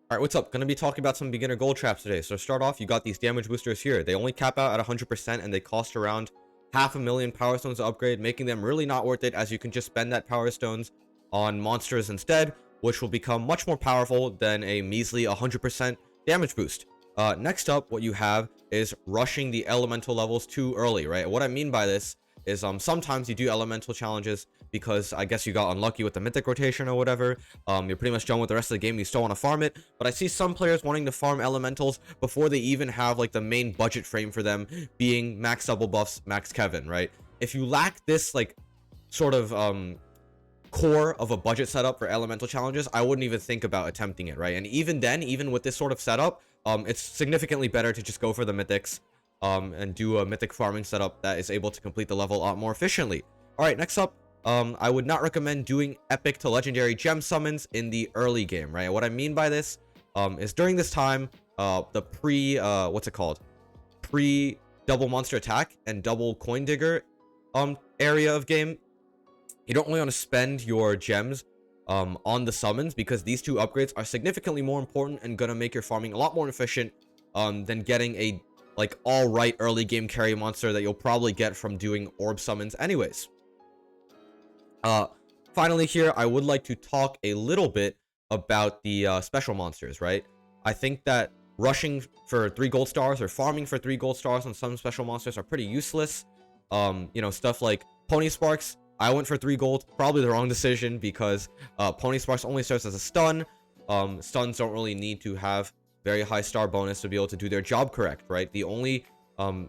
Alright, what's up? Gonna be talking about some beginner gold traps today. So to start off, you got these damage boosters here. They only cap out at 100% and they cost around 500,000 power stones to upgrade, making them really not worth it, as you can just spend that power stones on monsters instead, which will become much more powerful than a measly 100% damage boost. Next up, what you have is rushing the elemental levels too early, right? What I mean by this is sometimes you do elemental challenges because I guess you got unlucky with the mythic rotation or whatever. You're pretty much done with the rest of the game. You still want to farm it, but I see some players wanting to farm elementals before they even have like the main budget frame for them, being max double buffs, max Kevin, right? If you lack this like sort of core of a budget setup for elemental challenges, I wouldn't even think about attempting it, right? And even then, even with this sort of setup, it's significantly better to just go for the mythics and do a mythic farming setup that is able to complete the level a lot more efficiently. All right, next up, I would not recommend doing epic to legendary gem summons in the early game, right? What I mean by this is during this time, the pre double monster attack and double coin digger area of game, you don't really want to spend your gems on the summons, because these two upgrades are significantly more important and gonna make your farming a lot more efficient than getting a like all right early game carry monster that you'll probably get from doing orb summons anyways. Finally here, I would like to talk a little bit about the special monsters, right? I think that rushing for 3 gold stars or farming for 3 gold stars on some special monsters are pretty useless. You know, stuff like Pony Sparks, I went for 3 gold, probably the wrong decision, because Pony Sparks only serves as a stun. Stuns don't really need to have very high star bonus to be able to do their job correct, right? The only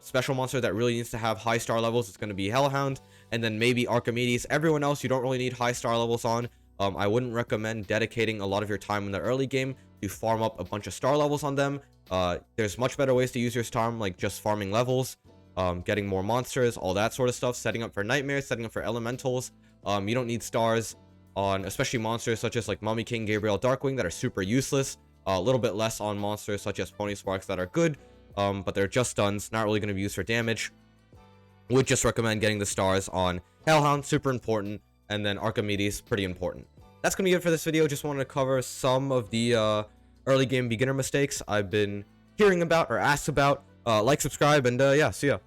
special monster that really needs to have high star levels is going to be Hellhound, and then maybe Archimedes. Everyone else you don't really need high star levels on. I wouldn't recommend dedicating a lot of your time in the early game to farm up a bunch of star levels on them. There's much better ways to use your storm, like just farming levels, getting more monsters, all that sort of stuff, setting up for nightmares, setting up for elementals. You don't need stars on especially monsters such as like Mummy King, Gabriel, Darkwing that are super useless. A little bit less on monsters such as Pony Sparks that are good, but they're just stuns, not really going to be used for damage. Would just recommend getting the stars on Hellhound, super important, and then Archimedes, pretty important. That's going to be it for this video. Just wanted to cover some of the early game beginner mistakes I've been hearing about or asked about. Like, subscribe, and yeah, see ya.